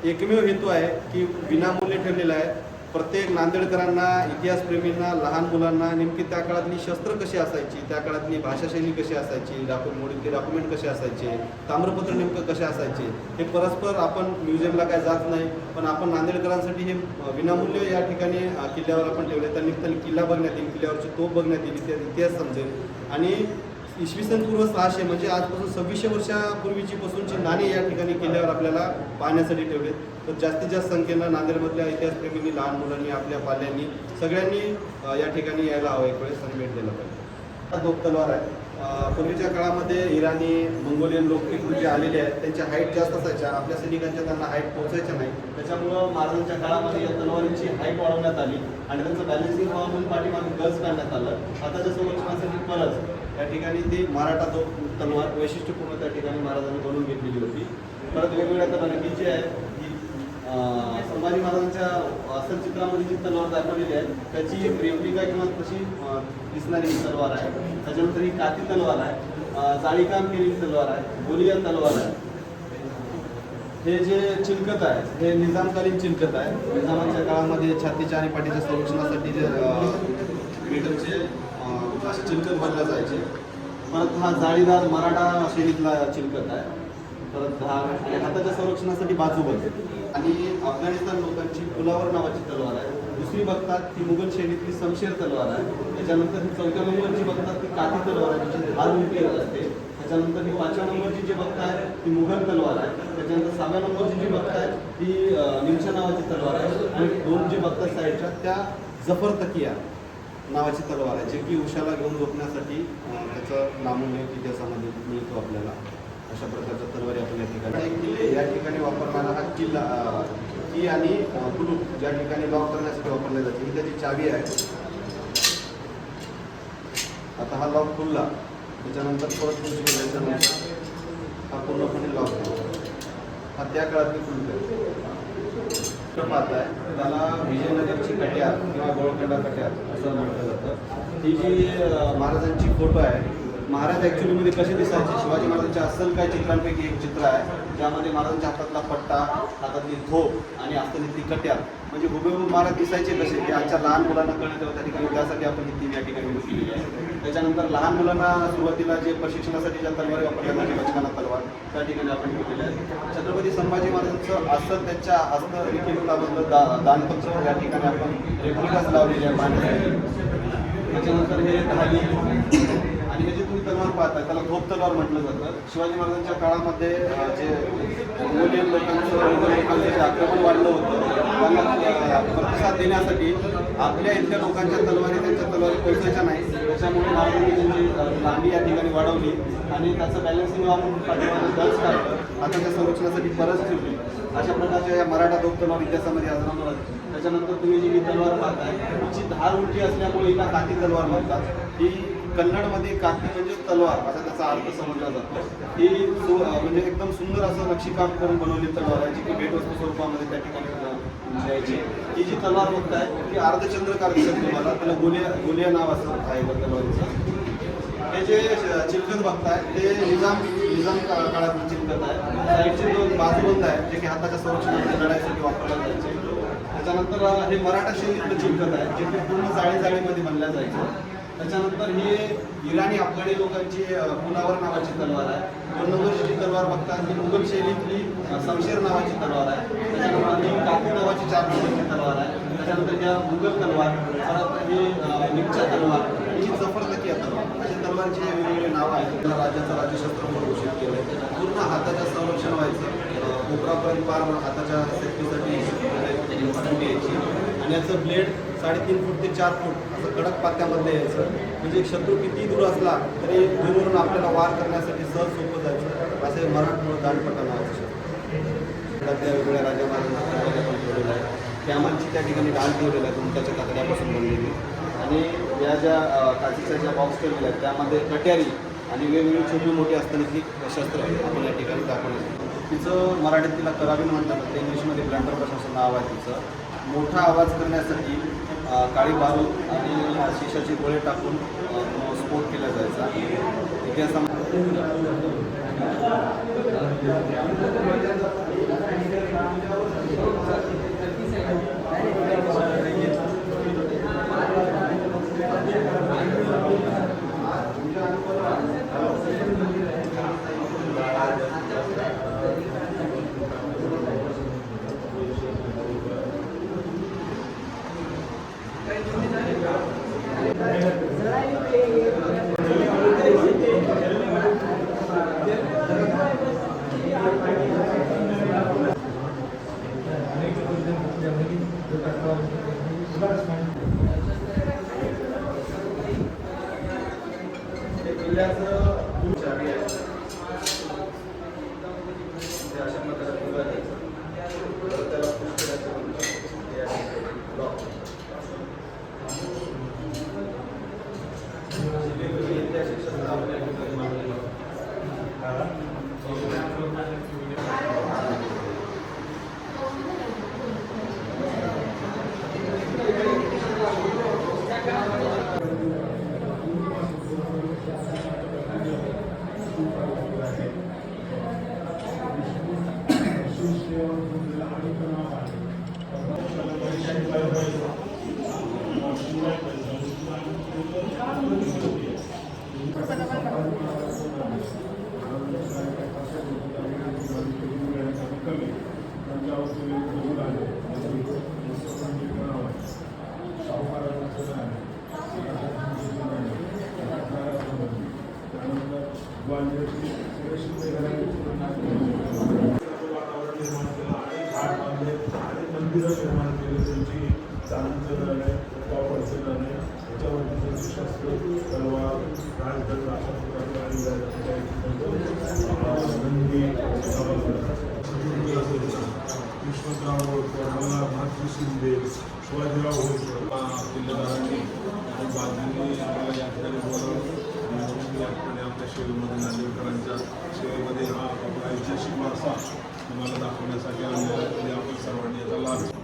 एकमेव हेतू आहे की विनामूल्य ठेवलेला आहे. प्रत्येक नांदेडकरांना, इतिहासप्रेमींना, लहान मुलांना नेमकी त्या काळातली शस्त्र कशी असायची, त्या काळातली भाषाशैली कशी असायची, डॉक्युमेंट कसे असायचे, ताम्रपत्र नेमकं कसे असायचे, हे परस्पर आपण म्युझियमला काय जात नाही, पण आपण नांदेडकरांसाठी हे विनामूल्य या ठिकाणी किल्ल्यावर आपण ठेवले. त्या निमित्ताने किल्ला बघण्यात येईल, किल्ल्यावरची तोफ बघण्यात येईल, इतिहास समजेल. आणि इसवी सन पूर्व 600 म्हणजे आजपासून 2600 वर्षापूर्वीची पासूनची नाणी या ठिकाणी किल्ल्यावर आपल्याला पाहण्यासाठी ठेवले. तर जास्तीत जास्त संख्येनं नांदेडमधल्या इतिहासप्रेमींनी, लहान मुलांनी, आपल्या पाल्यांनी सगळ्यांनी या ठिकाणी यायला हवं, एक वेळेस भेट द्यायला पाहिजे. दोप तलवार आहे. पूर्वीच्या काळामध्ये इराणी, मंगोलियन लोक तिकडून जे आलेले आहेत त्यांच्या हाईट जास्त असायच्या, आपल्या सैनिकांच्या त्यांना हाईट पोहोचायच्या नाही. त्याच्यामुळं महाराजांच्या काळामध्ये या तलवारींची हाईट वाढवण्यात आली आणि त्यांचं बॅलन्सिंग व्हावं म्हणून पाठीमागे गज काढण्यात आलं. आताच्या संरक्षणासाठी परत या ठिकाणी ती मराठा तलवार वैशिष्ट्यपूर्ण त्या ठिकाणी महाराजांनी बनवून घेतलेली होती. परत वेगवेगळ्या तलवारी ही जी आहे संभाजी महाराजांच्या असल चित्रामध्ये जी तलवार दाखवलेली आहे त्याची एक रेप्लिका किंवा तशी दिसणारी ही तलवार आहे. त्याच्यानंतर ही काती तलवार आहे, जाळीकाम केलेली तलवार आहे, गोलिया तलवार आहे. हे जे चिलकत आहे हे निजामकालीन चिलकत आहे. निजामाच्या काळामध्ये छातीच्या आणि पाठीच्या संरक्षणासाठी जे मेटलचे असे चिलकत बनले जायचे. परत हा जाळीदार मराठा शैलीतला चिलकत आहे. परत हा आणि हाताच्या संरक्षणासाठी बाजूबंद. आणि अफगाणिस्तान लोकांची पुलावर नावाची तलवार आहे. दुसरी बघतात ती मुघल शैलीतली शमशेर तलवार आहे. त्याच्यानंतर ही 4थ्या नंबरची बघतात ती काठी तलवार आहे, म्हणजे धार उलटी असते. त्याच्यानंतर ही 5व्या नंबरची जी बघताय ती मुघल तलवार आहे. त्याच्यानंतर 6व्या नंबरची जी बघताय ती निमशा नावाची तलवार आहे. आणि 2 जी बघतात साईडच्या त्या जफर तकिया नावाची तलवार आहे, जे की उशाला घेऊन झोपण्यासाठी त्याचं नामोल्लेख इतिहासामध्ये मिळतो आपल्याला. अशा प्रकारच्या तलवारी आपण या ठिकाणी किल्ले या ठिकाणी वापरणारा हा किल्ला की आणि कुलूप ज्या ठिकाणी लॉक करण्यासाठी वापरले जाते ही त्याची चावी आहे. आता हा लॉक खुलला त्याच्यानंतर परत केल्याच्यानंतर हा पूर्णपणे लॉक होतो. हा त्या काळातली कुलूप आहे. पाहताय त्याला विजयनगरची कट्यार किंवा गोळकोंडा कट्यार असं म्हटलं जातं. ही जी महाराजांची फोटो आहे, महाराज ॲक्च्युलीमध्ये कसे दिसायचे, शिवाजी महाराजांच्या अस्सल काही चित्रांपैकी एक चित्र आहे ज्यामध्ये महाराजांच्या हातातला पट्टा, हातातली झोप आणि असलेली कट्यार म्हणजे हुबेहूब महाराज दिसायचे कसे हे आजच्या लहान मुलांना कळत होतं. त्या ठिकाणी त्यासाठी आपण ही 3 या ठिकाणी केलेली आहे. त्याच्यानंतर लहान मुलांना सुरुवातीला जे प्रशिक्षणासाठी ज्या तलवारी वापरल्या जाते, बचकाना तलवार त्या ठिकाणी आपण ठेवलेल्या आहेत. छत्रपती संभाजी महाराजांचं अस्सल त्यांच्या हस्तलिखितामधलं दानपत्र या ठिकाणी आपण रेप्लिकाच लावलेली आहे पाहण्यासाठी. त्याच्यानंतर हे ढाली आणि हे जे तुम्ही तलवार पाहताय त्याला धोप तलवार म्हटलं जातं. शिवाजी महाराजांच्या काळामध्ये जे मंगोलियन लोकांचं जे आक्रमण वाढलं होतं त्यांना प्रतिसाद देण्यासाठी आपल्या इथल्या लोकांच्या तलवारी त्यांच्या तलवारी पोहोचायच्या नाही. त्याच्यामुळे महाराजांनी त्यांची लांबी या ठिकाणी वाढवली आणि त्याचं बॅलन्सिंग वापरून पाठीमागे गज काढलं हाताच्या संरक्षणासाठी परत ठेवली. अशा प्रकारच्या या मराठा धोप तलवार इतिहासामध्ये आढळून आली. त्याच्यानंतर तुम्ही जी ही तलवार पाहताय हिची धार उलटी असल्यामुळे हिला काठी तलवार म्हणतात. ही कन्नडमध्ये काठी म्हणजे तलवार असा त्याचा अर्थ समजला जातो. ही म्हणजे एकदम सुंदर असं नक्षीकाम करून बनवलेली तलवार आहे जी की भेटवस्तू स्वरूपामध्ये त्या ठिकाणी द्यायची. ही जी तलवार बघताय ती अर्धचंद्रकार दिसत तुम्हाला, त्याला गोलिया नाव असं आहे तलवारीचं. हे जे चिलकत बघताय ते निजाम काळातील चिलकत आहे. साईडचे 2 बाजूबंद आहे जे की हाताच्या संरक्षणामध्ये लढाईसाठी वापरले जायचे. त्याच्यानंतर हे मराठा शैलीतलं चिलकत आहे जे की पूर्ण जाळीमध्ये बनल्या जायचं. त्याच्यानंतर हे इराणी अफगाणी लोकांची पुलावर नावाची तलवार आहे. 2 नंबरची तलवार बघतात ही मुघल शैलीतली शमशेर नावाची तलवार आहे. त्याच्यानंतर ही काकी नावाची 4 नंबरची तलवार आहे. त्याच्यानंतर ह्या मुघल तलवार, परत ही निमशा तलवार, ही जफर तकिया तलवार अशा तलवारचे वेगवेगळे नाव आहेत. राज्याचं राज्यशस्त्र म्हणून घोषित केलं. पूर्ण हाताच्या संरक्षण व्हायचं, कोपरापर्यंत पार हाताच्या सेफ्टीसाठी यायची आणि याचं ब्लेड 3.5 फूट ते 4 फूट असं कडक पात्यामध्ये यायचं. म्हणजे शत्रू किती दूर असला तरी दूरवरून आपल्याला वार करण्यासाठी सहज सोपं जायचं. असे मराठमोळं दांडपट्टा नावाचं शस्त्र. त्या वेगवेगळ्या राजा महाराजांच्या पण ठेवलेलं आहे. कॅमलची त्या ठिकाणी ढाल ठेवलेला आहे उंटाच्या कातड्यापासून बनलेली. आणि या ज्या काचीच्या ज्या बॉक्स ठेवलेल्या आहेत त्यामध्ये कट्यारी आणि वेगवेगळी छोटी मोठी असतानाची शस्त्र आपण या ठिकाणी दाखवलं. तिचं मराठीत तिला करावीन म्हणतात, ते इंग्लिशमध्ये ब्लंडरबस असं नाव आहे तिचं. मोठा आवाज करण्यासाठी काळी बारूद आणि शिशाचे गोळे टाकून स्फोट केला जायचा. इतिहासामध्ये किल्ल्याचं चावी आहे ते अशा प्रकारे खुला द्यायचं त्याला पुश करायचं लॉक ऐतिहासिक शस्त्र मंदिरं निर्माण केले त्यांची चांगलं त्याच्यावरती शस्त्र तलवार राजगड अशा प्रकारचे नंदी यशवंतराव होळकर मल्हार मातृ शिंदे शिवाजीराव होळकर किल्लेदारांनी बाजूंनी आम्हाला या ठिकाणी बोलावलं आणि या ठिकाणी आपल्या शेवेमध्ये नांदेडकरांच्या सेवेमध्ये हा आपला ऐतिहासिक वारसा तुम्हाला दाखवण्यासाठी आणलेला आहे. आपण सर्वांनी याचा लाभ